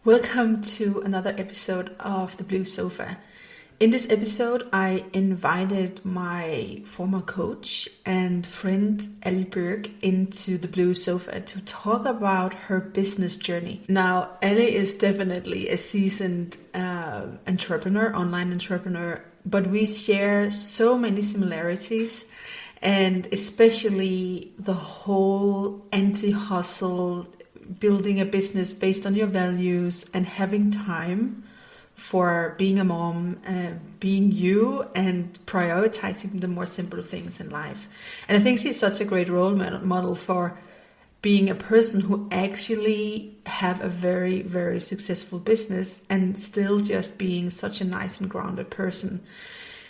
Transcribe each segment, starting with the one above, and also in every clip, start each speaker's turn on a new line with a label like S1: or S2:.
S1: Welcome to another episode of The Blue Sofa. In this episode, I invited my former coach and friend Allie Bjerk into The Blue Sofa to talk about her business journey. Now, Allie is definitely a seasoned entrepreneur, online entrepreneur, but we share so many similarities, and especially the whole anti-hustle, building a business based on your values and having time for being a mom, being you, and prioritizing the more simple things in life. And I think she's such a great role model for being a person who actually have a very, very successful business and still just being such a nice and grounded person.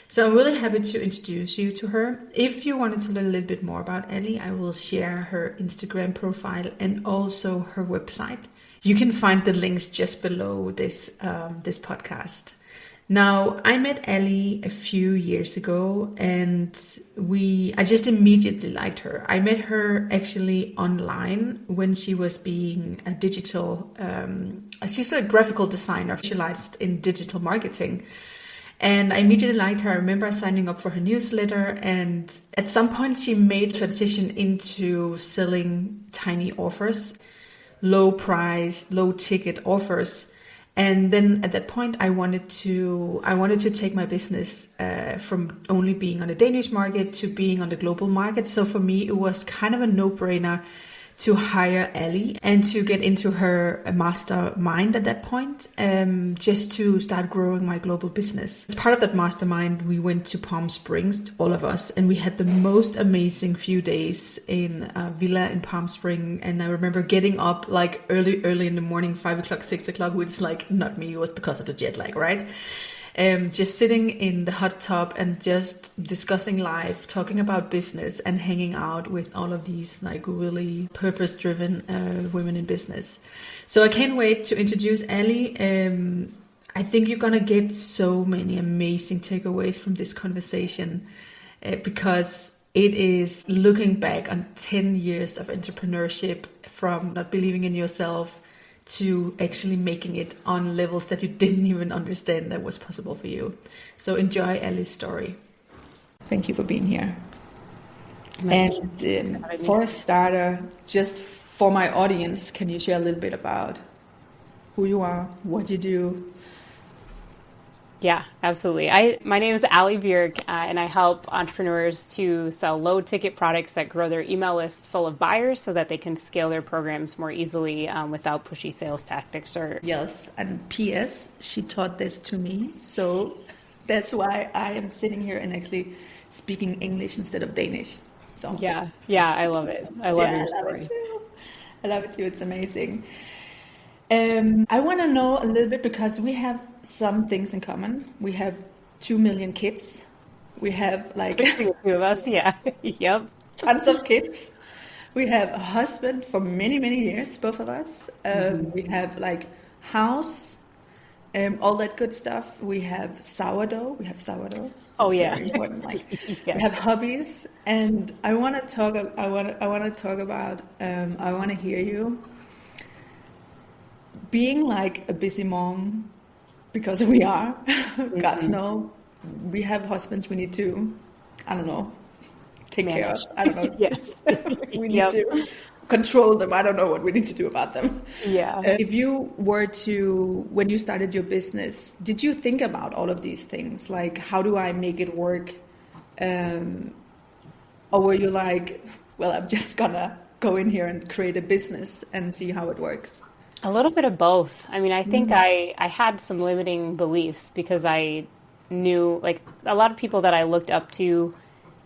S1: So I'm really happy to introduce you to her. If you wanted to learn a little bit more about Allie, I will share her Instagram profile and also her website. You can find the links just below this podcast. Now, I met Allie a few years ago, and I just immediately liked her. I met her actually online when she was being a digital, she's a graphical designer specialized in digital marketing. And I immediately liked her. I remember signing up for her newsletter, and at some point she made a transition into selling tiny offers, low price, low ticket offers. And then at that point I wanted to take my business from only being on the Danish market to being on the global market. So for me, it was kind of a no-brainer to hire Allie and to get into her mastermind at that point, just to start growing my global business. As part of that mastermind, we went to Palm Springs, all of us, and we had the most amazing few days in a villa in Palm Springs. And I remember getting up like early in the morning, 5 o'clock, 6 o'clock, which is like not me, it was because of the jet lag, right? Just sitting in the hot tub and just discussing life, talking about business, and hanging out with all of these like really purpose-driven women in business. So I can't wait to introduce Allie. I think you're gonna get so many amazing takeaways from this conversation because it is looking back on 10 years of entrepreneurship, from not believing in yourself to actually making it on levels that you didn't even understand that was possible for you. So enjoy Allie's story. Thank you for being here. And for a starter, just for my audience, can you share a little bit about who you are, what you do?
S2: Yeah, absolutely. My name is Allie Bjerk, and I help entrepreneurs to sell low-ticket products that grow their email list full of buyers so that they can scale their programs more easily without pushy sales tactics.
S1: Yes, and P.S., she taught this to me, so that's why I am sitting here and actually speaking English instead of Danish. So
S2: yeah, I love it. I love your story.
S1: I love it too. It's amazing. I want to know a little bit because we have some things in common. We have 2 million kids. We have like
S2: the two of us, yeah. Yep.
S1: Tons of kids. We have a husband for many, many years, both of us. We have like house, all that good stuff. We have sourdough.
S2: Oh
S1: That's
S2: yeah,
S1: very important. Like
S2: yes.
S1: We have hobbies, and I want to talk about. I want to hear you being like a busy mom, because we are. God knows, we have husbands we need to, I don't know, take care of. I don't know.
S2: Yes.
S1: We need to control them. I don't know what we need to do about them.
S2: Yeah.
S1: If you were to, when you started your business, did you think about all of these things? Like, how do I make it work? Or were you like, well, I'm just gonna go in here and create a business and see how it works?
S2: A little bit of both. I mean, I think I had some limiting beliefs because I knew, like, a lot of people that I looked up to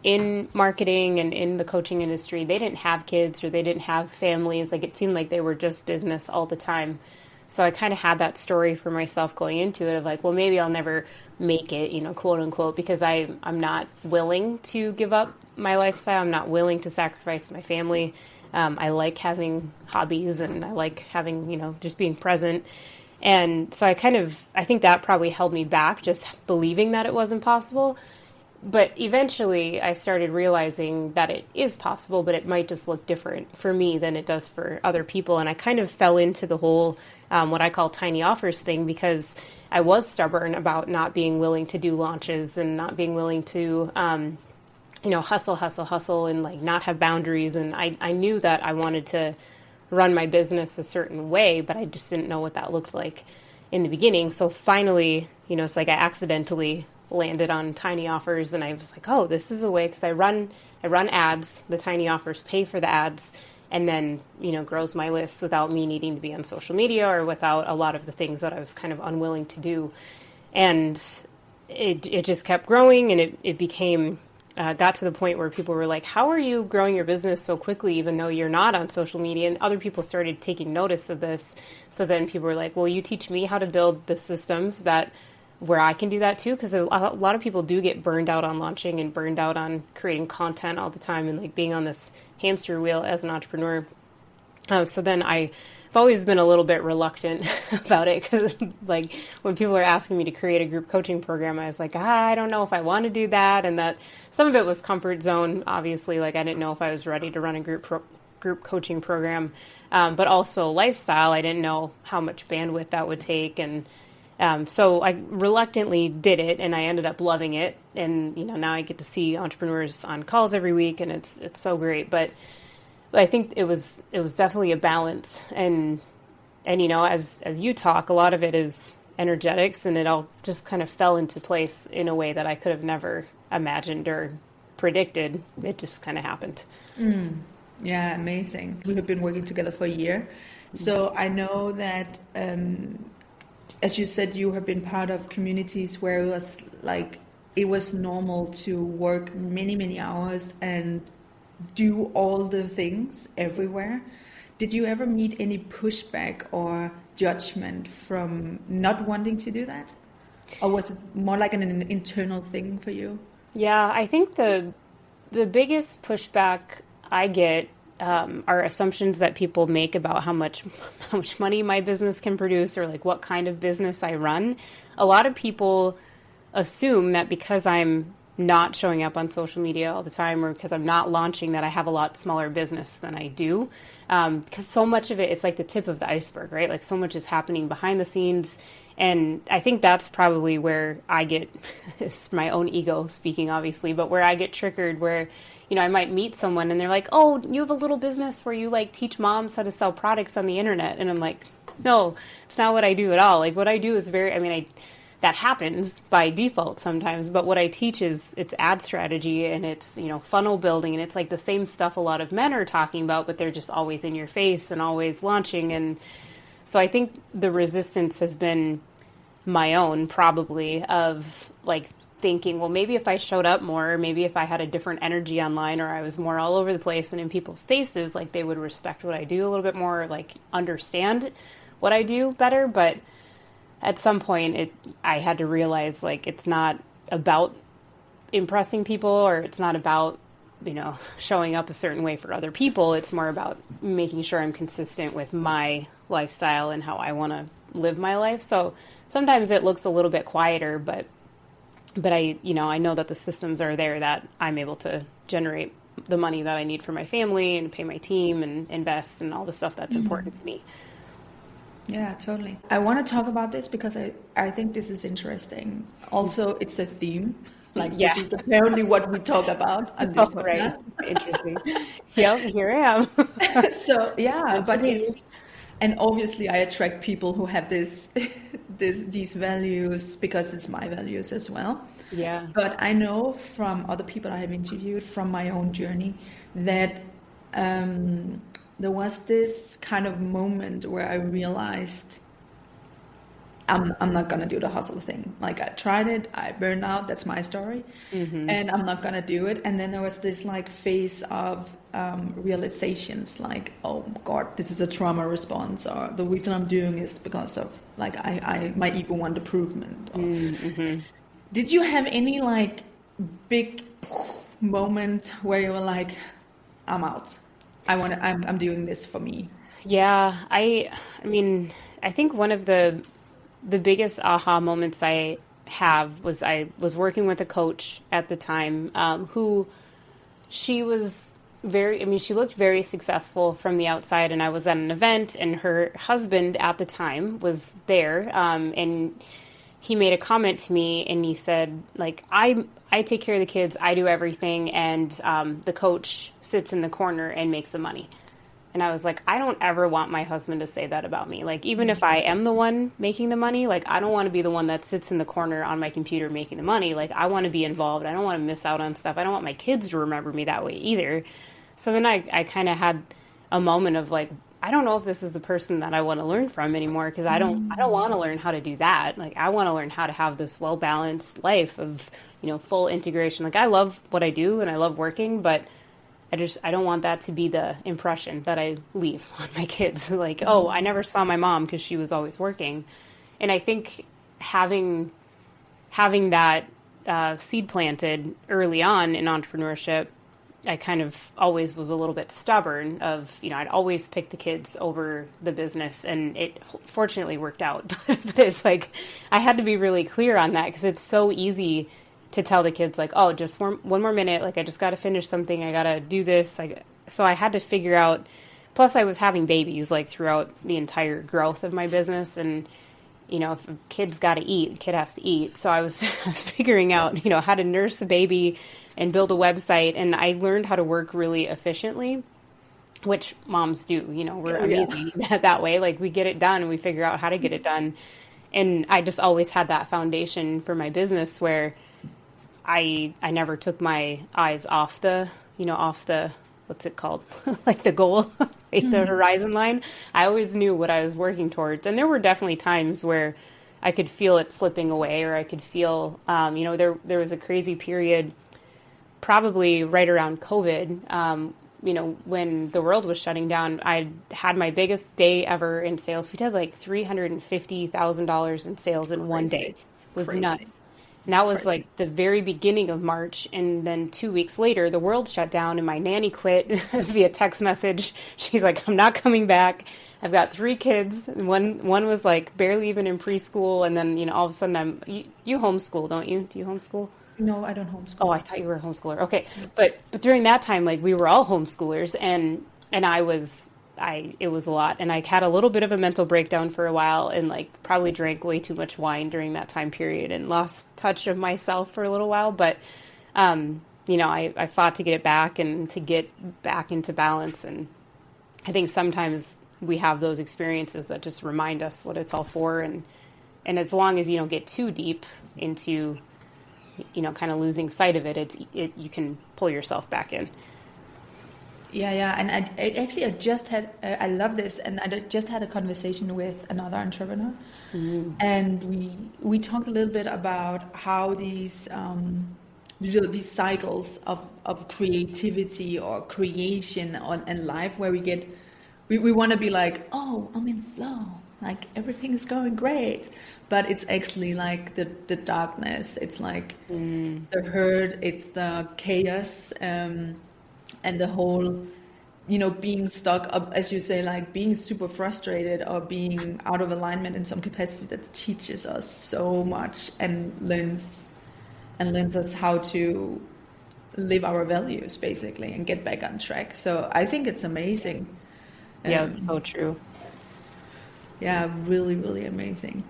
S2: in marketing and in the coaching industry, they didn't have kids or they didn't have families. Like, it seemed like they were just business all the time. So I kind of had that story for myself going into it of like, well, maybe I'll never make it, quote unquote, because I'm not willing to give up my lifestyle. I'm not willing to sacrifice my family. I like having hobbies and I like having, just being present. And so I think that probably held me back, just believing that it wasn't possible. But eventually I started realizing that it is possible, but it might just look different for me than it does for other people. And I kind of fell into the whole, what I call tiny offers thing, because I was stubborn about not being willing to do launches and not being willing to, hustle and like not have boundaries. And I knew that I wanted to run my business a certain way, but I just didn't know what that looked like in the beginning. So finally, it's like I accidentally landed on tiny offers, and I was like, oh, this is a way, because I run ads. The tiny offers pay for the ads, and then grows my list without me needing to be on social media or without a lot of the things that I was kind of unwilling to do. And it just kept growing, and it became got to the point where people were like, how are you growing your business so quickly even though you're not on social media? And other people started taking notice of this. So then people were like, well, you teach me how to build the systems that where I can do that too, because a lot of people do get burned out on launching and burned out on creating content all the time and like being on this hamster wheel as an entrepreneur. So then I've always been a little bit reluctant about it, because like when people are asking me to create a group coaching program, I was like, I don't know if I want to do that. And that some of it was comfort zone, obviously, like I didn't know if I was ready to run a group coaching program, but also lifestyle. I didn't know how much bandwidth that would take. And so I reluctantly did it, and I ended up loving it. And, now I get to see entrepreneurs on calls every week, and it's so great. But I think it was definitely a balance. And as you talk, a lot of it is energetics, and it all just kind of fell into place in a way that I could have never imagined or predicted. It just kind of happened.
S1: Yeah, amazing. We have been working together for a year. So I know that, as you said, you have been part of communities where it was normal to work many, many hours and do all the things everywhere. Did you ever meet any pushback or judgment from not wanting to do that? Or was it more like an internal thing for you?
S2: Yeah, I think the biggest pushback I get are assumptions that people make about how much money my business can produce, or like what kind of business I run. A lot of people assume that because I'm not showing up on social media all the time, or because I'm not launching, that I have a lot smaller business than I do. Because so much of it's like the tip of the iceberg, right? Like so much is happening behind the scenes. And I think that's probably where I get, it's my own ego speaking, obviously, but where I get triggered, where I might meet someone and they're like, oh, you have a little business where you like teach moms how to sell products on the internet. And I'm like, no, it's not what I do at all. Like what I do is that happens by default sometimes, but what I teach is it's ad strategy, and it's, funnel building, and it's like the same stuff a lot of men are talking about, but they're just always in your face and always launching. And so I think the resistance has been my own, probably, of like thinking, well, maybe if I showed up more, or maybe if I had a different energy online, or I was more all over the place and in people's faces, like they would respect what I do a little bit more, like understand what I do better. But at some point I had to realize, like, it's not about impressing people, or it's not about, showing up a certain way for other people. It's more about making sure I'm consistent with my lifestyle and how I want to live my life. So sometimes it looks a little bit quieter, but I know that the systems are there, that I'm able to generate the money that I need for my family and pay my team and invest and all the stuff that's important to me.
S1: Yeah, totally. I want to talk about this because I think this is interesting. Also, it's a theme. Like,
S2: yeah.
S1: This is apparently what we talk about on this podcast.
S2: Right. Interesting. Yep, here I am.
S1: So, yeah, but and obviously I attract people who have these values because it's my values as well.
S2: Yeah.
S1: But I know from other people I have interviewed, from my own journey, that there was this kind of moment where I realized I'm not going to do the hustle thing. Like, I tried it, I burned out, that's my story, and I'm not going to do it. And then there was this like phase of realizations, like, oh God, this is a trauma response, or the reason I'm doing is because of like my ego want improvement. Did you have any like big moment where you were like, I'm out, I'm doing this for me?
S2: Yeah, I mean, I think one of the biggest aha moments I have was I was working with a coach at the time, who she was she looked very successful from the outside, and I was at an event, and her husband at the time was there, and he made a comment to me, and he said, like, I take care of the kids, I do everything, and the coach sits in the corner and makes the money. And I was like, I don't ever want my husband to say that about me. Like, even if I am the one making the money, like, I don't want to be the one that sits in the corner on my computer making the money. Like, I want to be involved. I don't want to miss out on stuff. I don't want my kids to remember me that way either. So then I kind of had a moment of like, I don't know if this is the person that I want to learn from anymore, because I don't want to learn how to do that. Like, I want to learn how to have this well-balanced life of, full integration. Like, I love what I do and I love working, but I don't want that to be the impression that I leave on my kids. Like, oh, I never saw my mom because she was always working. And I think having that seed planted early on in entrepreneurship, I kind of always was a little bit stubborn of, I'd always pick the kids over the business, and it fortunately worked out. But it's like, I had to be really clear on that, because it's so easy to tell the kids, like, oh, just one more minute. Like, I just got to finish something. I got to do this. So I had to figure out, plus I was having babies like throughout the entire growth of my business. And, if a kid's got to eat, the kid has to eat. So I was figuring out, how to nurse a baby and build a website. And I learned how to work really efficiently, which moms do, we're amazing that way. Like, we get it done and we figure out how to get it done. And I just always had that foundation for my business where I never took my eyes off the, what's it called? Like the goal, like the horizon line. I always knew what I was working towards. And there were definitely times where I could feel it slipping away, or I could feel, there was a crazy period, probably right around COVID, when the world was shutting down. I had my biggest day ever in sales. We did like $350,000 in sales in one day. It was nuts. And that was like the very beginning of March. And then 2 weeks later, the world shut down and my nanny quit via text message. She's like, I'm not coming back. I've got 3 kids. One was like barely even in preschool. And then, all of a sudden you homeschool, don't you? Do you homeschool?
S1: No, I don't homeschool.
S2: Oh, I thought you were a homeschooler. Okay. But during that time, like, we were all homeschoolers, and it was a lot. And I had a little bit of a mental breakdown for a while, and like probably drank way too much wine during that time period and lost touch of myself for a little while. But, I fought to get it back and to get back into balance. And I think sometimes we have those experiences that just remind us what it's all for. And as long as you don't get too deep into, kind of losing sight of it, you can pull yourself back in.
S1: Yeah. And I just had, I love this. And I just had a conversation with another entrepreneur. Mm-hmm. And we talked a little bit about how these cycles of creativity or creation and life, where we want to be like, oh, I'm in flow. Like, everything is going great. But it's actually like the darkness. It's like the hurt. It's the chaos. And the whole, being stuck up, as you say, like being super frustrated or being out of alignment in some capacity, that teaches us so much and learns us how to live our values, basically, and get back on track. So I think it's amazing.
S2: Yeah, it's so true.
S1: Yeah, really, really amazing.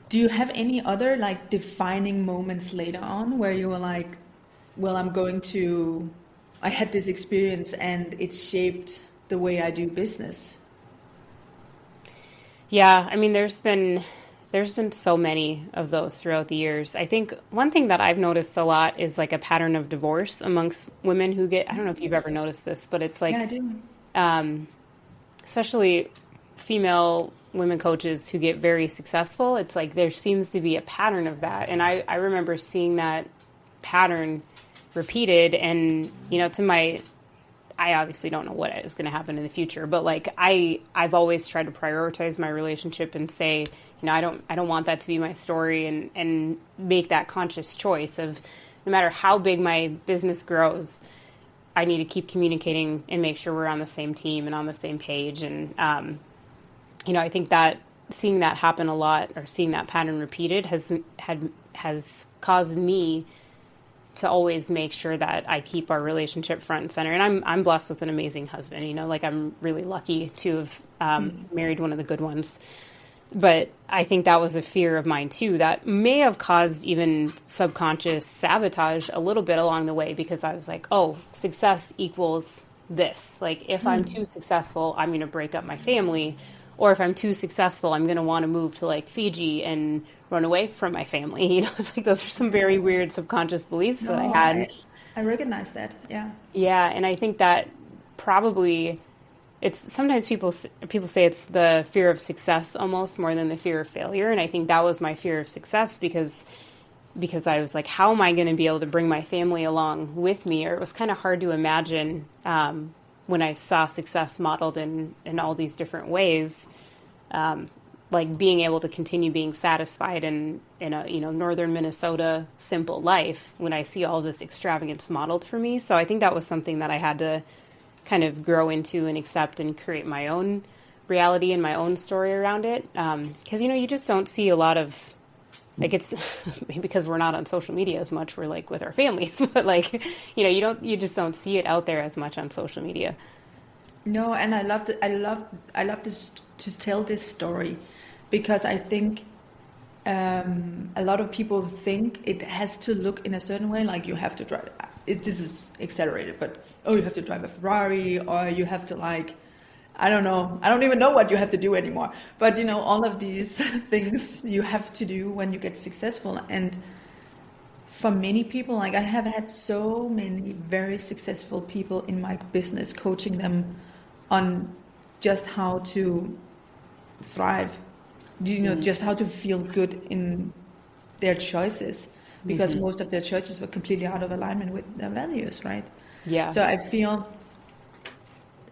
S1: Do you have any other like defining moments later on where you were like, well, I had this experience and it shaped the way I do business?
S2: Yeah, I mean, there's been so many of those throughout the years. I think one thing that I've noticed a lot is like a pattern of divorce amongst women who I don't know if you've ever noticed this, but it's like,
S1: yeah, I do.
S2: Especially female women coaches who get very successful. It's like there seems to be a pattern of that. And I remember seeing that pattern repeated, and I obviously don't know what is going to happen in the future, but like I've always tried to prioritize my relationship and say, I don't want that to be my story, and make that conscious choice of, no matter how big my business grows, I need to keep communicating and make sure we're on the same team and on the same page. And I think that seeing that happen a lot, or seeing that pattern repeated, has caused me to always make sure that I keep our relationship front and center. And I'm blessed with an amazing husband, you know, like I'm really lucky to have married one of the good ones. But I think that was a fear of mine too, that may have caused even subconscious sabotage a little bit along the way, because I was like, oh, success equals this. Like if I'm too successful, I'm going to break up my family. Or if I'm too successful, I'm going to want to move to like Fiji and run away from my family. You know, it's like those are some very weird subconscious beliefs that I had.
S1: I recognize that. Yeah.
S2: Yeah. And I think that probably it's sometimes people say it's the fear of success almost more than the fear of failure. And I think that was my fear of success because I was like, how am I going to be able to bring my family along with me? Or it was kind of hard to imagine when I saw success modeled in all these different ways, like being able to continue being satisfied in a, you know, northern Minnesota simple life when I see all this extravagance modeled for me. So I think that was something that I had to kind of grow into and accept and create my own reality and my own story around it. Because, you know, you just don't see a lot of, like, it's maybe because we're not on social media as much, we're like with our families, but like, you know, you just don't see it out there as much on social media.
S1: No, and I love this to tell this story, because I think a lot of people think it has to look in a certain way, like you have to drive. This is accelerated, but you have to drive a Ferrari, or you have to, like, I don't know. I don't even know what you have to do anymore. But, you know, all of these things you have to do when you get successful. And for many people, like I have had so many very successful people in my business, coaching them on just how to thrive, you know, just how to feel good in their choices, because most of their choices were completely out of alignment with their values, right?
S2: Yeah.
S1: So I feel,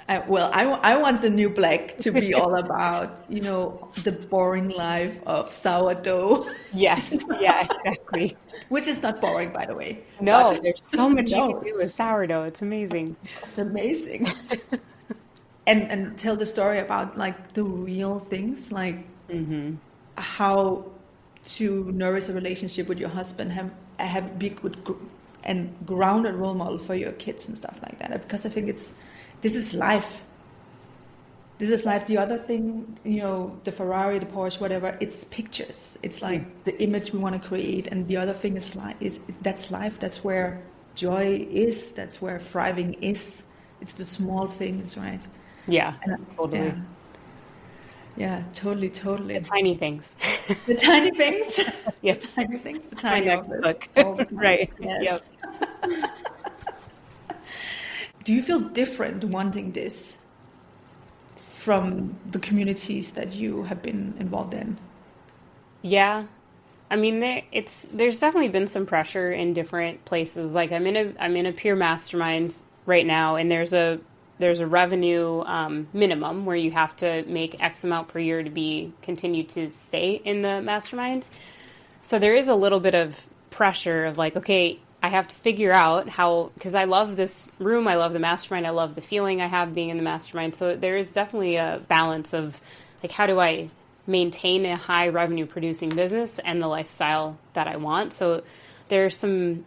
S1: I want the new black to be all about, you know, the boring life of sourdough.
S2: Yes. Yeah, exactly.
S1: Which is not boring, by the way.
S2: No, there's so much you can do with sourdough. It's amazing.
S1: It's amazing. and tell the story about, like, the real things, like how to nourish a relationship with your husband, have be good and grounded role model for your kids and stuff like that. Because I think this is life. This is life. The other thing, you know, the Ferrari, the Porsche, whatever, it's pictures. It's like the image we want to create. And the other thing is that's life. That's where joy is. That's where thriving is. It's the small things, right?
S2: Yeah, totally.
S1: Yeah, totally.
S2: The tiny things.
S1: The tiny things?
S2: Yes.
S1: The tiny things. The tiny
S2: book. Right.
S1: Yes. Yep. Do you feel different wanting this from the communities that you have been involved in? Yeah.
S2: I mean, there's definitely been some pressure in different places. Like I'm in a peer mastermind right now, and there's a revenue minimum where you have to make X amount per year to continue to stay in the mastermind. So there is a little bit of pressure of like, okay, I have to figure out how, because I love this room, I love the mastermind, I love the feeling I have being in the mastermind. So there is definitely a balance of like, how do I maintain a high revenue producing business and the lifestyle that I want? So there's a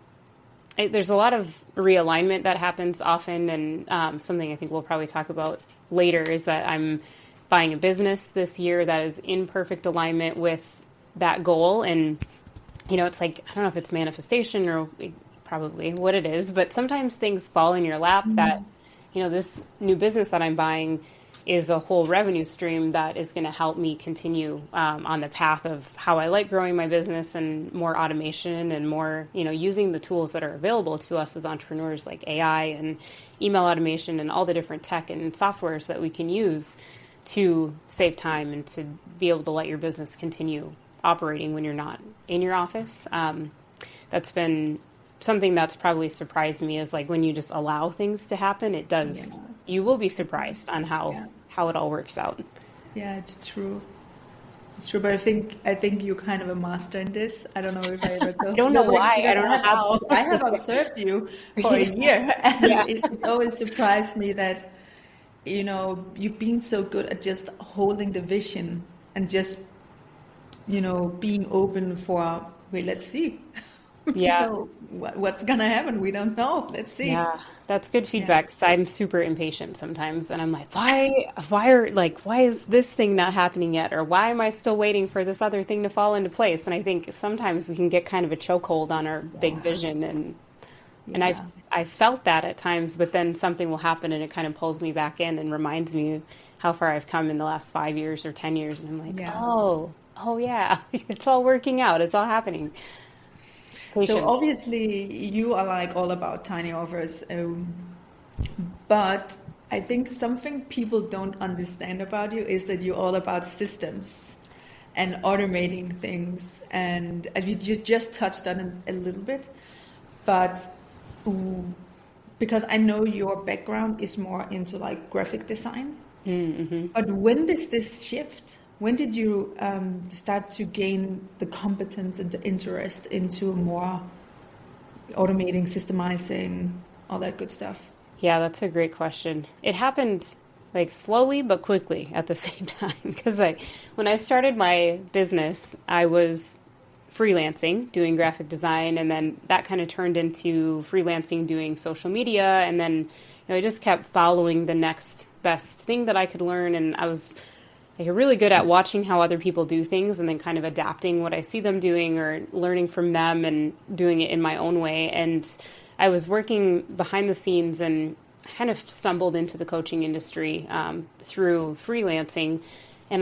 S2: lot of realignment that happens often, and something I think we'll probably talk about later is that I'm buying a business this year that is in perfect alignment with that goal. And, you know, it's like, I don't know if it's manifestation or probably what it is, but sometimes things fall in your lap that, you know, this new business that I'm buying is a whole revenue stream that is going to help me continue on the path of how I like growing my business and more automation and more, you know, using the tools that are available to us as entrepreneurs like AI and email automation and all the different tech and softwares that we can use to save time and to be able to let your business continue operating when you're not in your office. That's been something that's probably surprised me, is like when you just allow things to happen, it does. Yeah. You will be surprised on how it all works out.
S1: Yeah, it's true. It's true, but I think you're kind of a master in this. I don't know if I ever
S2: I don't know why. I don't know how.
S1: I have observed you for a year, and it's always surprised me that, you know, you've been so good at just holding the vision and just, being open for, wait, let's see.
S2: Yeah.
S1: What's going to happen? We don't know. Let's see.
S2: Yeah, that's good
S1: Yeah.
S2: feedback. 'Cause I'm super impatient sometimes, and I'm like, why is this thing not happening yet, or why am I still waiting for this other thing to fall into place? And I think sometimes we can get kind of a chokehold on our big vision, and
S1: Yeah.
S2: I felt that at times, but then something will happen, and it kind of pulls me back in and reminds me how far I've come in the last 5 years or 10 years, and I'm like,
S1: Yeah.
S2: oh yeah, it's all working out, it's all happening.
S1: So
S2: Patience.
S1: obviously you are like all about tiny offers, but I think something people don't understand about you is that you're all about systems and automating things, and you just touched on it a little bit, but because I know your background is more into like graphic design, but when does this shift? When did you start to gain the competence and the interest into more automating, systemizing, all that good stuff?
S2: Yeah, that's a great question. It happened like slowly but quickly at the same time because when I started my business, I was freelancing, doing graphic design, and then that kind of turned into freelancing, doing social media, and then I just kept following the next best thing that I could learn, and I was like really good at watching how other people do things and then kind of adapting what I see them doing or learning from them and doing it in my own way. And I was working behind the scenes and kind of stumbled into the coaching industry through freelancing. And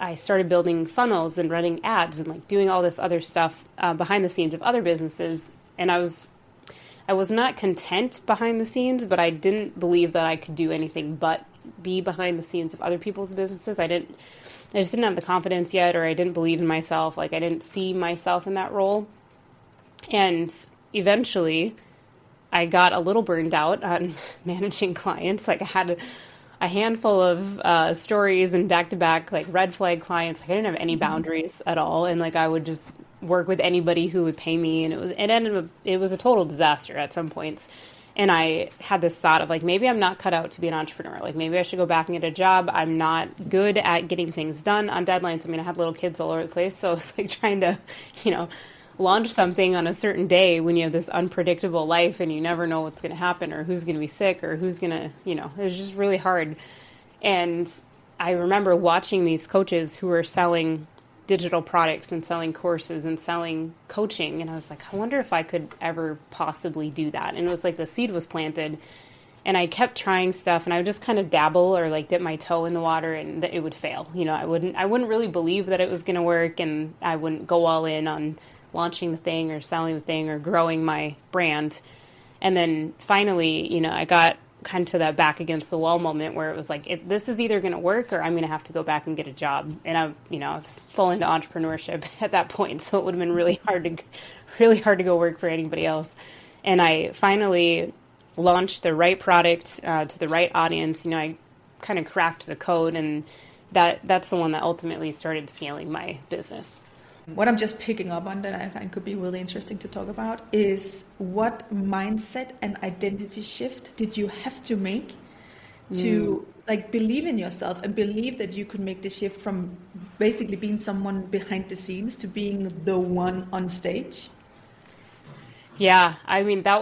S2: I started building funnels and running ads and like doing all this other stuff behind the scenes of other businesses. And I was not content behind the scenes, but I didn't believe that I could do anything but be behind the scenes of other people's businesses. I just didn't have the confidence yet, or I didn't believe in myself. Like I didn't see myself in that role. And eventually I got a little burned out on managing clients. Like I had a handful of stories and back-to-back like red flag clients. Like I didn't have any boundaries at all. And like I would just work with anybody who would pay me. And it was a total disaster at some points. And I had this thought of like, maybe I'm not cut out to be an entrepreneur. Like maybe I should go back and get a job. I'm not good at getting things done on deadlines. I mean, I had little kids all over the place. So it's like trying to, launch something on a certain day when you have this unpredictable life and you never know what's going to happen or who's going to be sick or who's going to, it was just really hard. And I remember watching these coaches who were selling digital products and selling courses and selling coaching. And I was like, I wonder if I could ever possibly do that. And it was like the seed was planted and I kept trying stuff and I would just kind of dabble or like dip my toe in the water and it would fail. I wouldn't really believe that it was going to work and I wouldn't go all in on launching the thing or selling the thing or growing my brand. And then finally, I got kind of to that back against the wall moment where it was like, this is either going to work or I'm going to have to go back and get a job. And I was full into entrepreneurship at that point. So it would have been really hard to go work for anybody else. And I finally launched the right product to the right audience. I kind of cracked the code and that's the one that ultimately started scaling my business.
S1: What I'm just picking up on that I think could be really interesting to talk about is what mindset and identity shift did you have to make to like believe in yourself and believe that you could make the shift from basically being someone behind the scenes to being the one on stage?
S2: Yeah, I mean, it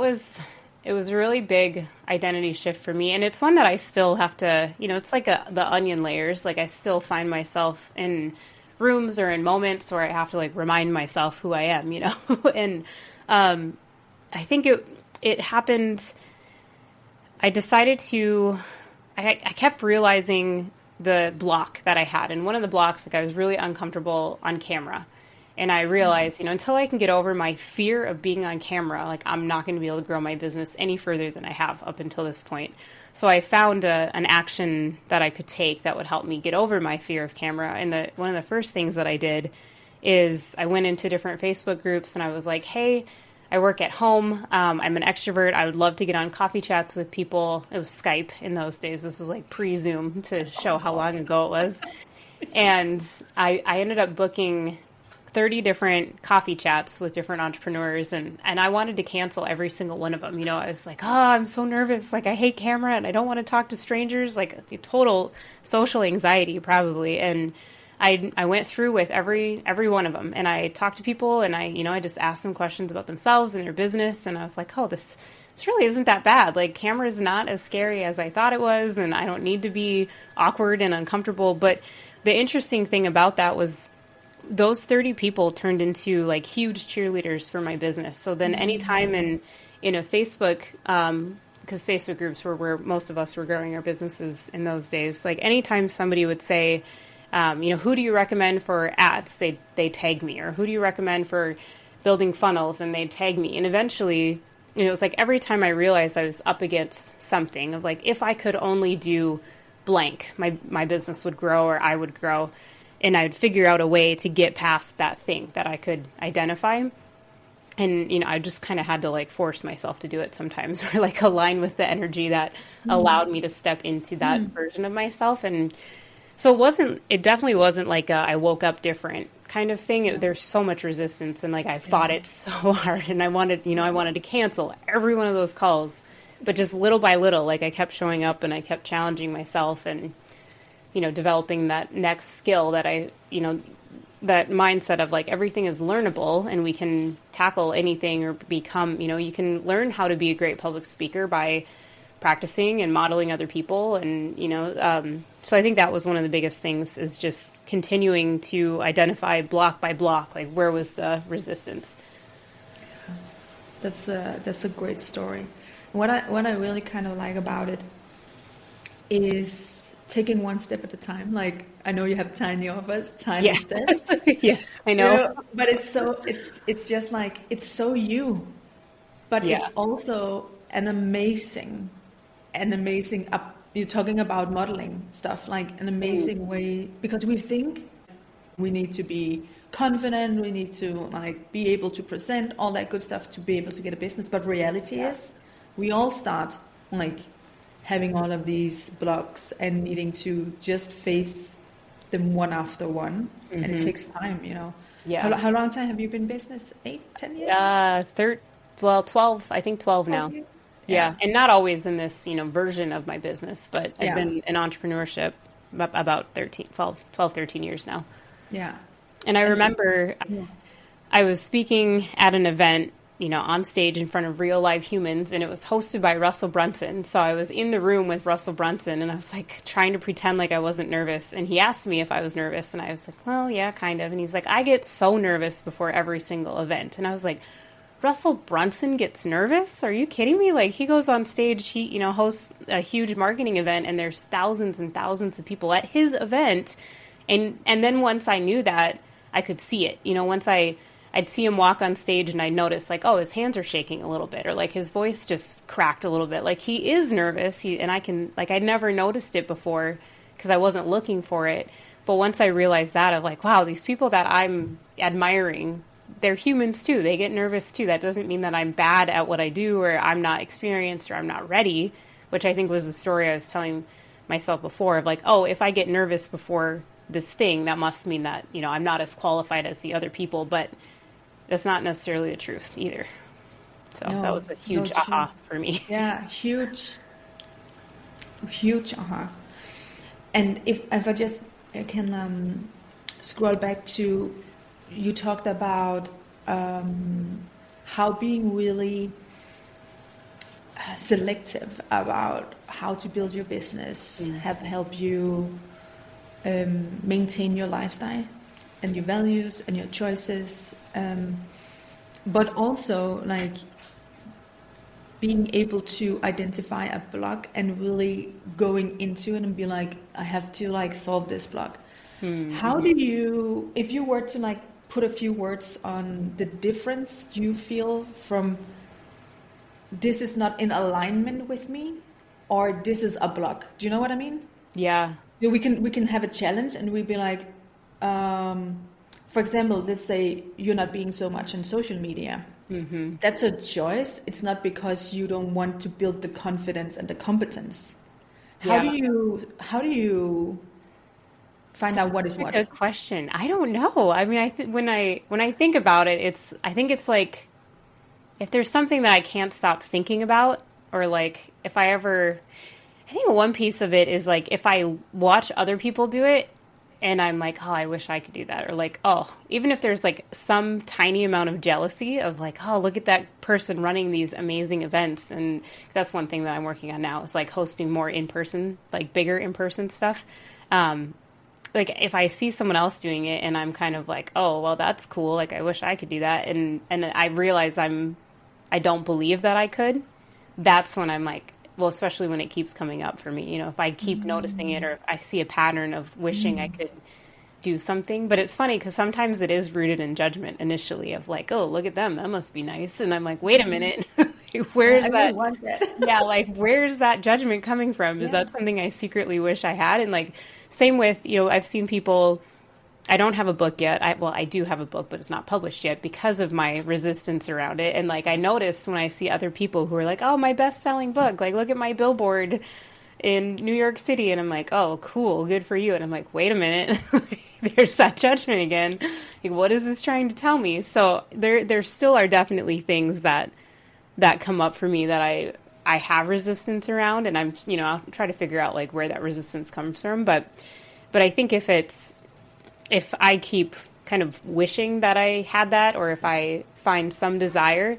S2: was a really big identity shift for me. And it's one that I still have to, it's like the onion layers. Like I still find myself in rooms or in moments where I have to like remind myself who I am, and I think it happened. I decided I kept realizing the block that I had. And one of the blocks, like I was really uncomfortable on camera. And I realized, until I can get over my fear of being on camera, like I'm not going to be able to grow my business any further than I have up until this point. So I found an action that I could take that would help me get over my fear of camera. And one of the first things that I did is I went into different Facebook groups and I was like, hey, I work at home. I'm an extrovert. I would love to get on coffee chats with people. It was Skype in those days. This was like pre-Zoom to show how long ago it was. And I ended up booking 30 different coffee chats with different entrepreneurs. And I wanted to cancel every single one of them. I was like, I'm so nervous. Like I hate camera and I don't want to talk to strangers, like total social anxiety probably. And I went through with every one of them, and I talked to people, and I just asked them questions about themselves and their business, and I was like, oh, this really isn't that bad. Like, camera's not as scary as I thought it was, and I don't need to be awkward and uncomfortable. But the interesting thing about that was those 30 people turned into like huge cheerleaders for my business. So then anytime in a Facebook, because Facebook groups were where most of us were growing our businesses in those days, like anytime somebody would say, who do you recommend for ads? They tag me. Or who do you recommend for building funnels? And they'd tag me. And eventually, it was like every time I realized I was up against something of like, if I could only do blank, my business would grow or I would grow. And I'd figure out a way to get past that thing that I could identify. And, I just kind of had to like force myself to do it sometimes, or like align with the energy that allowed me to step into that version of myself. And so it definitely wasn't like I woke up different kind of thing. There's so much resistance, and like I fought it so hard, and I wanted to cancel every one of those calls, but just little by little, like I kept showing up and I kept challenging myself and, developing that next skill that that mindset of like everything is learnable and we can tackle anything or become, you can learn how to be a great public speaker by practicing and modeling other people. And, so I think that was one of the biggest things, is just continuing to identify block by block, like where was the resistance.
S1: That's a great story. What I really kind of like about it is taking one step at a time. Like, I know you have tiny offers, tiny steps.
S2: Yes, I know.
S1: But it's just like, it's so you, but it's also an amazing, you're talking about modeling stuff, like an amazing way, because we think we need to be confident, we need to like be able to present all that good stuff to be able to get a business. But reality is we all start like having all of these blocks and needing to just face them one after one. And it takes time,
S2: Yeah.
S1: How long time have you been in business? 8-10 years?
S2: 12, I think 12 now.
S1: Years?
S2: Yeah. And not always in this, version of my business, but I've been in entrepreneurship about 13 years now.
S1: Yeah.
S2: And I remember I was speaking at an event, on stage in front of real live humans, and it was hosted by Russell Brunson. So I was in the room with Russell Brunson, and I was like trying to pretend like I wasn't nervous. And he asked me if I was nervous, and I was like, well, yeah, kind of. And he's like, I get so nervous before every single event. And I was like, Russell Brunson gets nervous? Are you kidding me? Like, he goes on stage, he, hosts a huge marketing event, and there's thousands and thousands of people at his event. And then once I knew that, I could see it. Once I'd see him walk on stage, and I'd notice like, oh, his hands are shaking a little bit, or like his voice just cracked a little bit. Like, he is nervous. I'd never noticed it before because I wasn't looking for it. But once I realized that, of like, wow, these people that I'm admiring, they're humans too. They get nervous too. That doesn't mean that I'm bad at what I do, or I'm not experienced, or I'm not ready, which I think was the story I was telling myself before of like, oh, if I get nervous before this thing, that must mean that, I'm not as qualified as the other people. But that's not necessarily the truth either. So that was a huge aha for me.
S1: Yeah, huge aha. And if I can scroll back to, you talked about how being really selective about how to build your business have helped you maintain your lifestyle and your values and your choices, but also like being able to identify a block and really going into it and be like, I have to like solve this block. How do you, if you were to like put a few words on the difference you feel from this is not in alignment with me, or this is a block? Do you know what I mean?
S2: Yeah.
S1: We can have a challenge and we'd be like, for example, let's say you're not being so much on social media. That's a choice. It's not because you don't want to build the confidence and the competence. How do you find out what is what?
S2: Good question. I don't know. I mean, when I think about it, I think it's like, if there's something that I can't stop thinking about, or like if I think one piece of it is like, if I watch other people do it, and I'm like, oh, I wish I could do that. Or like, oh, even if there's like some tiny amount of jealousy of like, oh, look at that person running these amazing events. And that's one thing that I'm working on now is like hosting more in-person, like bigger in-person stuff. Like if I see someone else doing it and I'm kind of like, oh, well, that's cool. Like I wish I could do that. And I realize I don't believe that I could. That's when I'm like, well, especially when it keeps coming up for me, if I keep noticing it or if I see a pattern of wishing I could do something. But it's funny because sometimes it is rooted in judgment initially of like, oh, look at them. That must be nice. And I'm like, wait a minute. Where's that?
S1: I really want that.
S2: Yeah. Like, where's that judgment coming from? Is that something I secretly wish I had? And like, same with, I've seen people, I don't have a book yet. I do have a book, but it's not published yet because of my resistance around it. And like, I notice when I see other people who are like, oh, my best-selling book, like, look at my billboard in New York City. And I'm like, oh, cool, good for you. And I'm like, wait a minute, there's that judgment again. Like, what is this trying to tell me? So there still are definitely things that come up for me that I have resistance around. And I'm, I'll try to figure out like where that resistance comes from. But I think if I keep kind of wishing that I had that, or if I find some desire,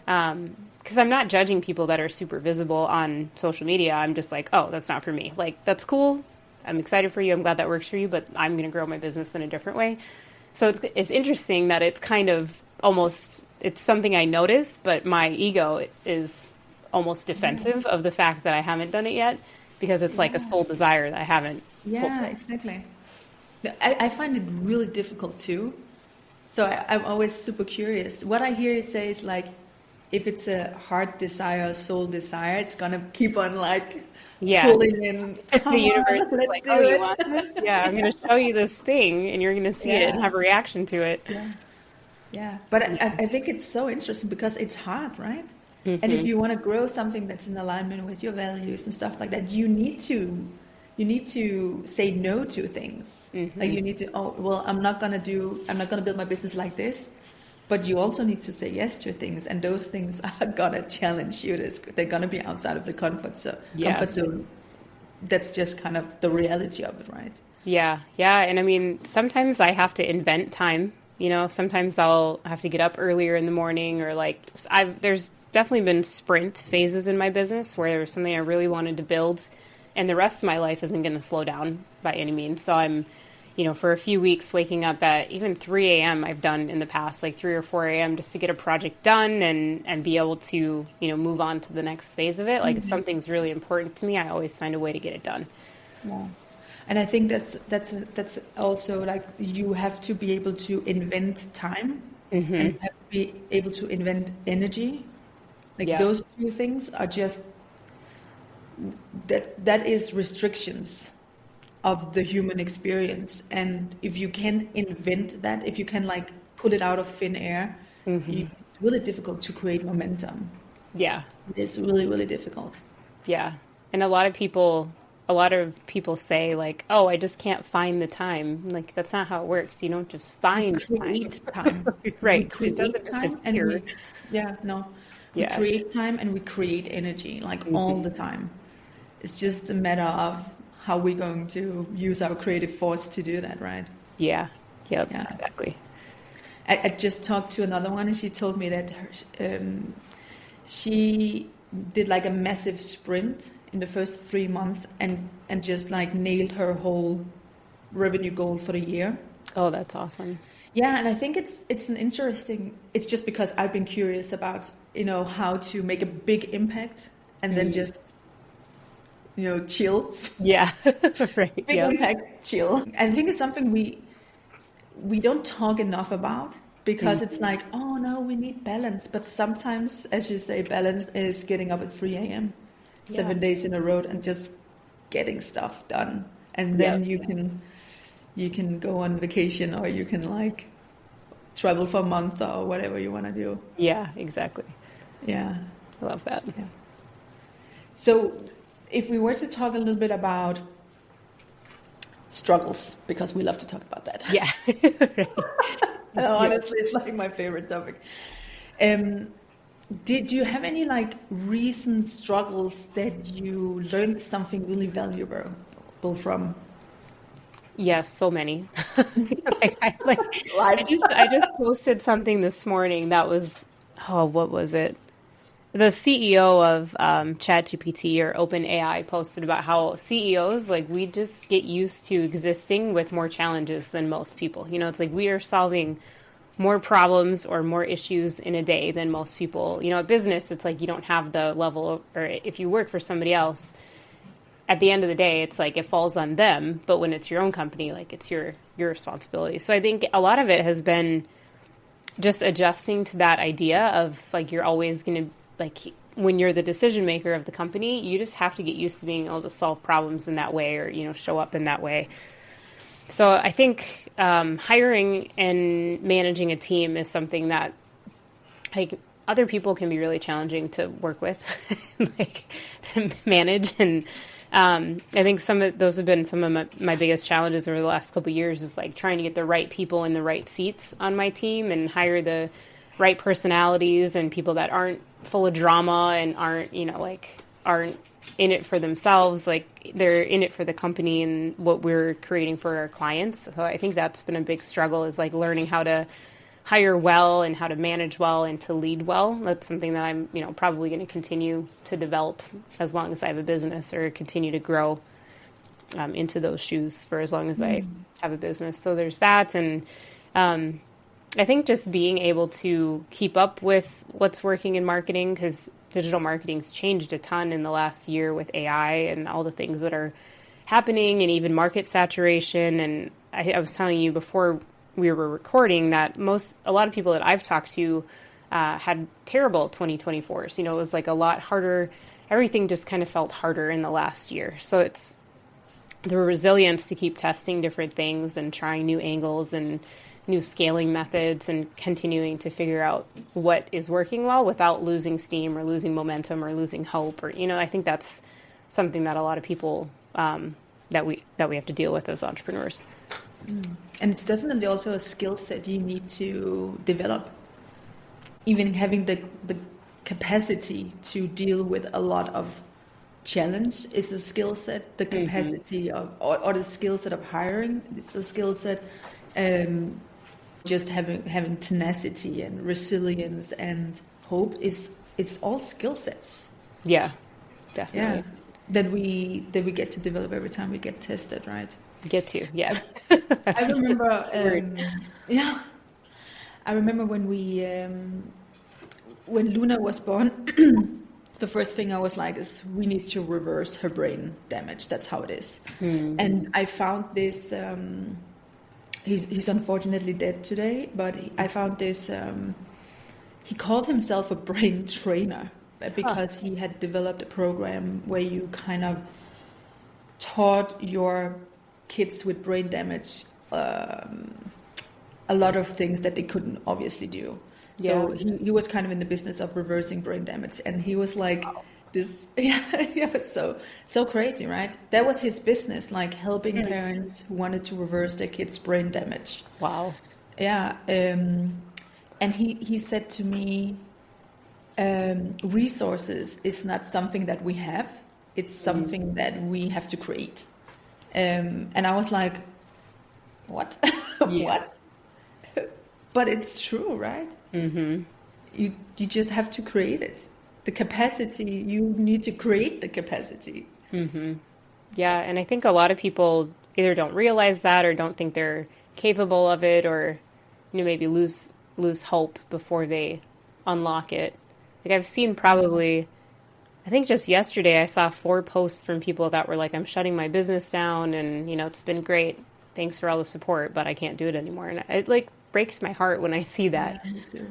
S2: because I'm not judging people that are super visible on social media. I'm just like, oh, that's not for me. Like, that's cool. I'm excited for you. I'm glad that works for you, but I'm going to grow my business in a different way. So it's interesting that it's kind of almost, it's something I notice, but my ego is almost defensive of the fact that I haven't done it yet, because it's like a soul desire that I haven't fulfilled.
S1: Exactly. I find it really difficult too. So I'm always super curious. What I hear you say is like, if it's a heart desire, soul desire, it's going to keep on like pulling in.
S2: The universe is like, oh, you want this? Yeah, I'm going to show you this thing and you're going to see it and have a reaction to it.
S1: Yeah. But I think it's so interesting because it's hard, right? Mm-hmm. And if you want to grow something that's in alignment with your values and stuff like that, you need to say no to things. Mm-hmm. Like you need to, I'm not going to build my business like this, but you also need to say yes to things. And those things are going to challenge you. They're going to be outside of the comfort zone. That's just kind of the reality of it, right? Yeah.
S2: And I mean, sometimes I have to invent time, sometimes I'll have to get up earlier in the morning, or like there's definitely been sprint phases in my business where there was something I really wanted to build, and the rest of my life isn't going to slow down by any means. So I'm, for a few weeks waking up at even 3 a.m. I've done in the past, like 3 or 4 a.m. just to get a project done and be able to, move on to the next phase of it. Like if something's really important to me, I always find a way to get it done.
S1: Yeah. And I think that's also like you have to be able to invent time and you have to be able to invent energy. Like those two things are just, that is restrictions of the human experience. And if you can invent that, if you can like pull it out of thin air, it's really difficult to create momentum.
S2: Yeah.
S1: It's really, really difficult.
S2: Yeah. And a lot of people say like, oh, I just can't find the time. Like, that's not how it works. You don't just find
S1: time.
S2: Right. It doesn't just appear.
S1: We create time and we create energy like all the time. It's just a matter of how we're going to use our creative force to do that, right?
S2: Yeah. Yep. Yeah. Exactly.
S1: I just talked to another one, and she told me that she did like a massive sprint in the first 3 months and just like nailed her whole revenue goal for the year.
S2: Oh, that's awesome.
S1: Yeah, and I think it's an interesting. It's just because I've been curious about how to make a big impact and then just chill.
S2: Yeah, right.
S1: Big impact, chill. And I think it's something we don't talk enough about because it's like, oh no, we need balance. But sometimes, as you say, balance is getting up at 3 a.m. 7 days in a row and just getting stuff done, and then you can go on vacation, or you can like travel for a month or whatever you want to do.
S2: Yeah, exactly.
S1: Yeah.
S2: I love that.
S1: Yeah. So if we were to talk a little bit about struggles, because we love to talk about that.
S2: Yeah.
S1: Honestly, it's like my favorite topic. Did you have any like recent struggles that you learned something really valuable from?
S2: Yes, so many.
S1: Life.
S2: I just posted something this morning that was, oh, what was it? The CEO of ChatGPT or OpenAI posted about how CEOs, like, we just get used to existing with more challenges than most people. You know, it's like we are solving more problems or more issues in a day than most people. You know, at business, it's like you don't have the level of, or if you work for somebody else, at the end of the day, it's like it falls on them. But when it's your own company, like it's your responsibility. So I think a lot of it has been just adjusting to that idea of like you're always going to, like, when you're the decision maker of the company, you just have to get used to being able to solve problems in that way, or, you know, show up in that way. So I think hiring and managing a team is something that, like, other people can be really challenging to work with, like, to manage. And I think some of those have been some of my biggest challenges over the last couple of years, is like trying to get the right people in the right seats on my team and hire the right personalities and people that aren't full of drama and aren't, you know, like, aren't in it for themselves. Like, they're in it for the company and what we're creating for our clients. So I think that's been a big struggle, is like learning how to hire well and how to manage well and to lead well. That's something that I'm, you know, probably going to continue to develop as long as I have a business, or continue to grow into those shoes for as long as I have a business. So there's that. And I think just being able to keep up with what's working in marketing, because digital marketing's changed a ton in the last year with AI and all the things that are happening, and even market saturation. And I was telling you before we were recording that a lot of people that I've talked to had terrible 2024s. You know, it was like a lot harder. Everything just kind of felt harder in the last year. So it's the resilience to keep testing different things and trying new angles and new scaling methods and continuing to figure out what is working well without losing steam or losing momentum or losing hope. Or, you know, I think that's something that a lot of people that we have to deal with as entrepreneurs.
S1: And it's definitely also a skill set you need to develop. Even having the capacity to deal with a lot of challenge is a skill set. The capacity of, or the skill set of hiring, it's a skill set. Just having tenacity and resilience and hope it's all skill sets.
S2: Yeah, definitely.
S1: Yeah, that we get to develop every time we get tested, right?
S2: Get to, yeah.
S1: I remember, I remember when when Luna was born. The first thing I was like is, we need to reverse her brain damage. That's how it is. And I found this. He's unfortunately dead today, but I found this. He called himself a brain trainer because he had developed a program where you kind of taught your kids with brain damage a lot of things that they couldn't obviously do. So he was kind of in the business of reversing brain damage, and he was like this. Yeah, so crazy, right? That was his business, like helping parents who wanted to reverse their kids' brain damage.
S2: Wow.
S1: Yeah, and he said to me, resources is not something that we have; it's something that we have to create. And I was like, what? What? But it's true, right? Mm-hmm. You just have to create it. The capacity, you need to create the capacity.
S2: Mm-hmm. Yeah, and I think a lot of people either don't realize that or don't think they're capable of it, or, you know, maybe lose hope before they unlock it. Like, I've seen probably, I think just yesterday I saw 4 posts from people that were like, I'm shutting my business down, and, you know, it's been great. Thanks for all the support, but I can't do it anymore. And it like breaks my heart when I see that.
S1: Yeah,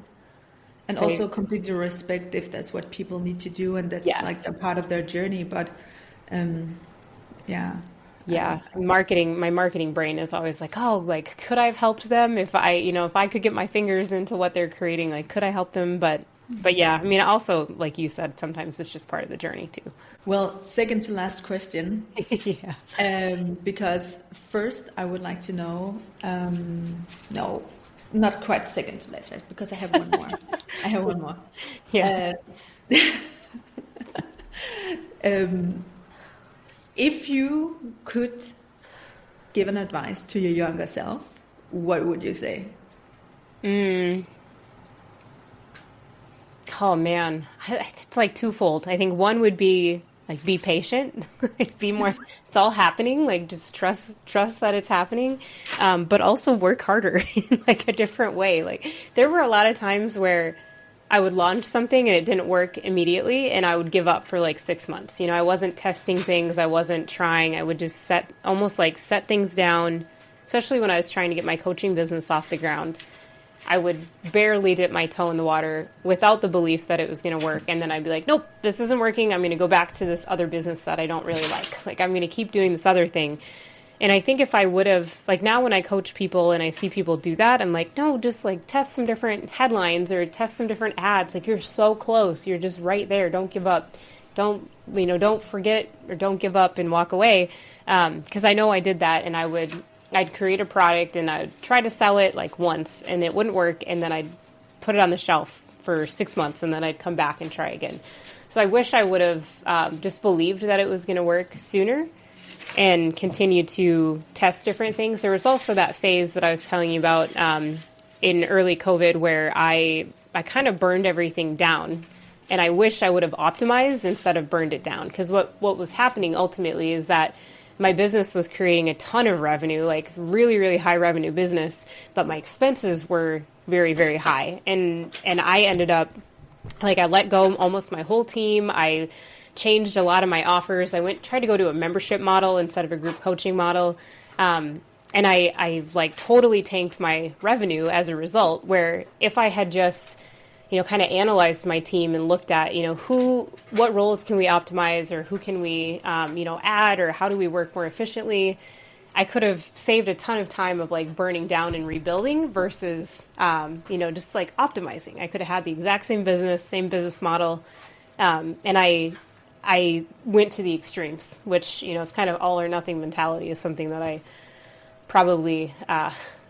S1: and so, also completely respect if that's what people need to do, and that's like a part of their journey. But
S2: my marketing brain is always like, oh, like, could I have helped them if I could get my fingers into what they're creating, like, could I help them? But yeah, I mean, also, like you said, sometimes it's just part of the journey too.
S1: Well, second to last question.
S2: Yeah.
S1: Because first I would like to know, no, not quite second to last, because I have one more. Yeah. If you could give an advice to your younger self, what would you say?
S2: Oh man, it's like twofold. I think one would be like be patient, like be more. It's all happening. Like just trust that it's happening, but also work harder in like a different way. Like there were a lot of times where I would launch something and it didn't work immediately, and I would give up for like 6 months. You know, I wasn't testing things, I wasn't trying. I would just set things down, especially when I was trying to get my coaching business off the ground. I would barely dip my toe in the water without the belief that it was going to work. And then I'd be like, nope, this isn't working. I'm going to go back to this other business that I don't really like. Like, I'm going to keep doing this other thing. And I think if I would have, like now when I coach people and I see people do that, I'm like, no, just like test some different headlines or test some different ads. Like you're so close. You're just right there. Don't give up. Don't forget or don't give up and walk away. Because I know I did that, and I'd create a product and I'd try to sell it like once and it wouldn't work. And then I'd put it on the shelf for 6 months and then I'd come back and try again. So I wish I would have just believed that it was going to work sooner and continue to test different things. There was also that phase that I was telling you about in early COVID where I kind of burned everything down. And I wish I would have optimized instead of burned it down. Because what was happening ultimately is that my business was creating a ton of revenue, like really, really high revenue business, but my expenses were very, very high. And I ended up, like I let go almost my whole team. I changed a lot of my offers. I tried to go to a membership model instead of a group coaching model. And I like totally tanked my revenue as a result, where if I had just, kind of analyzed my team and looked at, what roles can we optimize, or who can we, add, or how do we work more efficiently, I could have saved a ton of time of like burning down and rebuilding versus, just like optimizing. I could have had the exact same business model. And I went to the extremes, which, it's kind of all or nothing mentality is something that I probably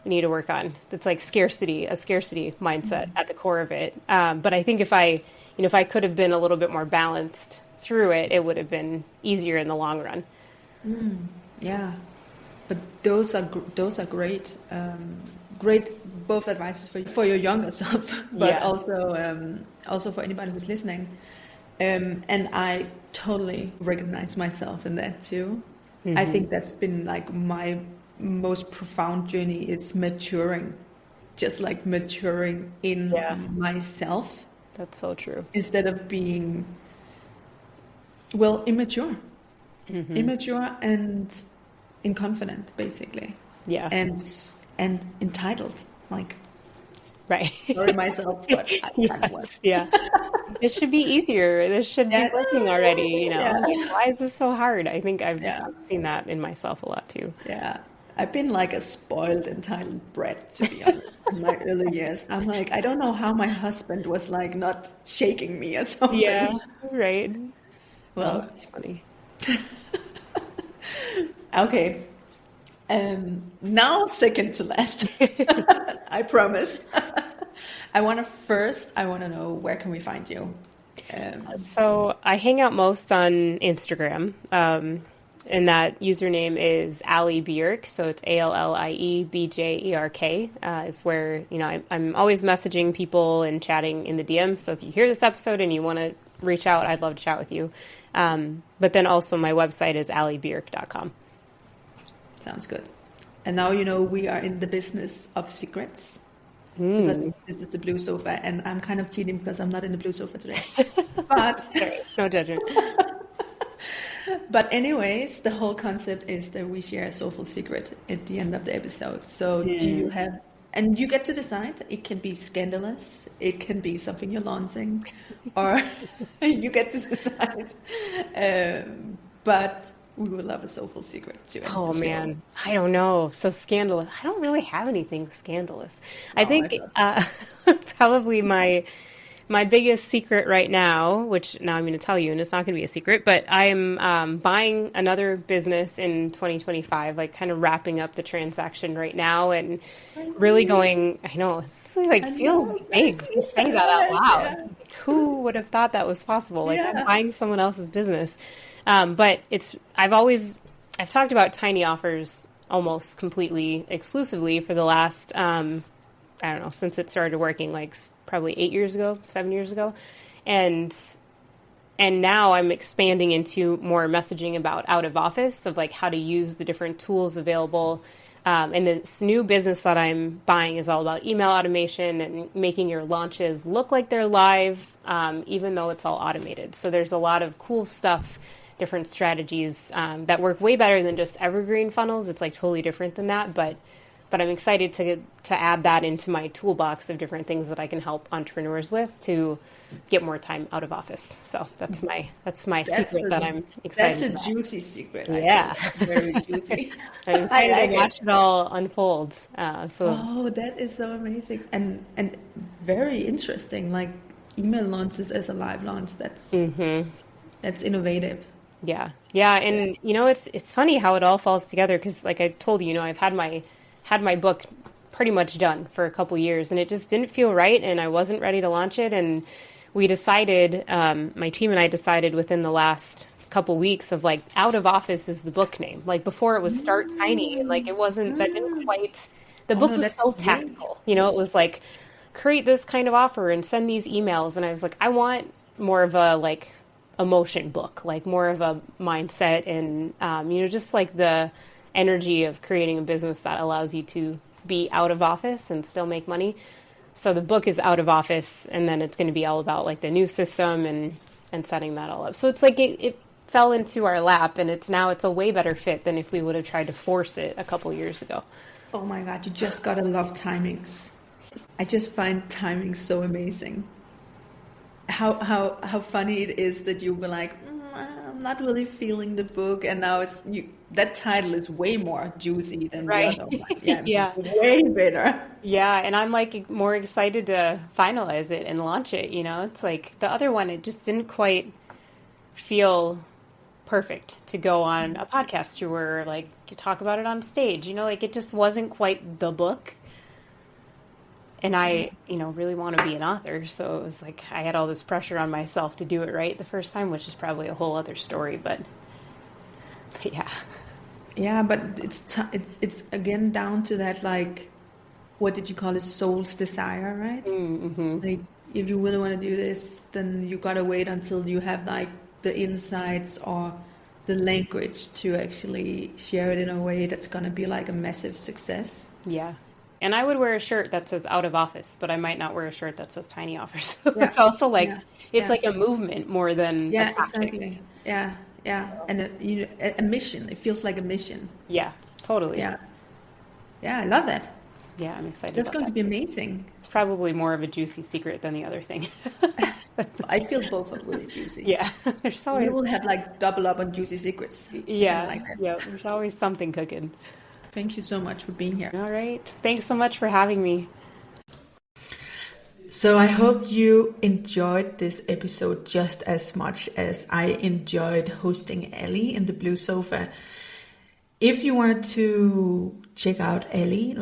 S2: need to work on. It's like a scarcity mindset at the core of it. But I think if I could have been a little bit more balanced through it, it would have been easier in the long run.
S1: Yeah, but those are great, great both advices for your younger self, but also for anybody who's listening. And I totally recognize myself in that too. Mm-hmm. I think that's been like my most profound journey is maturing, just like maturing in myself.
S2: That's so true.
S1: Instead of being, immature. Mm-hmm. Immature and inconfident, basically. Yeah. And entitled, like.
S2: Right.
S1: Sorry myself, but I kind of was.
S2: Yeah. This should be easier. This should be working already, Like, why is this so hard? I think I've seen that in myself a lot too.
S1: Yeah. I've been like a spoiled, entitled brat, to be honest, in my early years. I'm like, I don't know how my husband was like not shaking me or something.
S2: Yeah, right.
S1: Well,
S2: that's funny.
S1: Okay. Now second to last. I promise. I want to know, where can we find you?
S2: So I hang out most on Instagram. And that username is Allie Bjerk. So it's ALLIEBJERK. It's where, I'm always messaging people and chatting in the DM. So if you hear this episode and you want to reach out, I'd love to chat with you. But then also my website is alliebjerk.com.
S1: Sounds good. And now, we are in the business of secrets. Because this is the Blue Sofa. And I'm kind of cheating because I'm not in the Blue Sofa today. But
S2: no judgment.
S1: But anyways, the whole concept is that we share a soulful secret at the end of the episode. So do you have, and you get to decide, it can be scandalous, it can be something you're launching, or you get to decide. But we would love a soulful secret too.
S2: Oh man, I don't know. So scandalous. I don't really have anything scandalous. I think probably my biggest secret right now, which now I'm going to tell you, and it's not going to be a secret, but I'm buying another business in 2025, like kind of wrapping up the transaction right now and really going, I know, it's like feels big to say that out loud. Yeah. Who would have thought that was possible? Like I'm buying someone else's business. But I've talked about tiny offers almost completely exclusively for the last, I don't know, since it started working, like probably 7 years ago. And now I'm expanding into more messaging about out of office, of like how to use the different tools available. And this new business that I'm buying is all about email automation and making your launches look like they're live, even though it's all automated. So there's a lot of cool stuff, different strategies that work way better than just evergreen funnels. It's like totally different than that, but I'm excited to add that into my toolbox of different things that I can help entrepreneurs with to get more time out of office. So that's my secret that I'm excited about.
S1: That's a juicy secret.
S2: Yeah.
S1: Very juicy.
S2: I'm excited to watch it all unfold.
S1: Oh, that is so amazing and very interesting. Like email launches as a live launch. That's innovative.
S2: Yeah. And it's funny how it all falls together, because like I told you, I've had my book pretty much done for a couple years, and it just didn't feel right, and I wasn't ready to launch it. And we decided, my team and I decided within the last couple weeks of like, out of office is the book name. Like before it was Start Tiny, and like it wasn't, that didn't quite, the book was so tactical, it was like, create this kind of offer and send these emails. And I was like, I want more of a like emotion book, like more of a mindset and, just like the energy of creating a business that allows you to be out of office and still make money. So the book is out of office, and then it's going to be all about like the new system and setting that all up. So it's like it fell into our lap, and it's a way better fit than if we would have tried to force it a couple years ago.
S1: Oh my God, you just gotta love timings. I just find timing so amazing. How funny it is that you were like, I'm not really feeling the book, and now that title is way more juicy than the other one. Yeah, way better.
S2: Yeah, and I'm like more excited to finalize it and launch it. It's like the other one, it just didn't quite feel perfect to go on a podcast tour, or like to talk about it on stage. Like it just wasn't quite the book. And I, really want to be an author. So it was like I had all this pressure on myself to do it right the first time, which is probably a whole other story. But yeah.
S1: Yeah, but it's again down to that, like, what did you call it? Soul's desire, right?
S2: Mm-hmm.
S1: Like, if you really want to do this, then you got to wait until you have like the insights or the language to actually share it in a way that's going to be like a massive success.
S2: Yeah. And I would wear a shirt that says out of office, but I might not wear a shirt that says tiny offers. So it's also like, like a movement more than a tactic.
S1: Exactly. Yeah. So. And a mission. It feels like a mission.
S2: Yeah, totally.
S1: Yeah, I love that.
S2: Yeah, I'm excited.
S1: That's going to be amazing.
S2: It's probably more of a juicy secret than the other thing.
S1: I feel both are really juicy.
S2: Yeah, there's always.
S1: We will have like double up on juicy secrets.
S2: Yeah,
S1: like that.
S2: Yeah. There's always something cooking.
S1: Thank you so much for being here.
S2: All right. Thanks so much for having me.
S1: So I hope you enjoyed this episode just as much as I enjoyed hosting Allie in the Blue Sofa. If you wanted to check out Allie,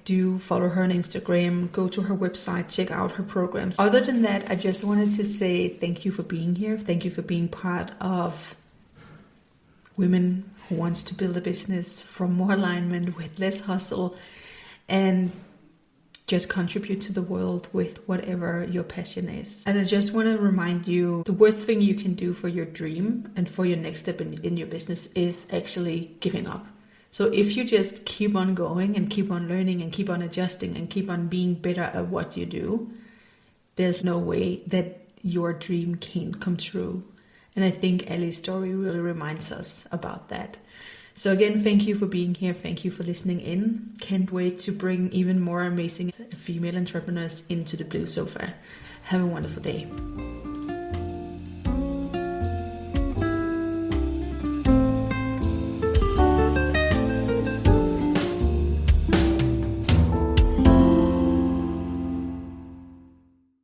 S1: do follow her on Instagram, go to her website, check out her programs. Other than that, I just wanted to say thank you for being here. Thank you for being part of Women Who Wants to Build a Business from More Alignment with Less Hustle, and just contribute to the world with whatever your passion is. And I just want to remind you, the worst thing you can do for your dream and for your next step in your business is actually giving up. So if you just keep on going and keep on learning and keep on adjusting and keep on being better at what you do, there's no way that your dream can't come true. And I think Allie's story really reminds us about that. So again, thank you for being here. Thank you for listening in. Can't wait to bring even more amazing female entrepreneurs into the Blue Sofa. Have a wonderful day.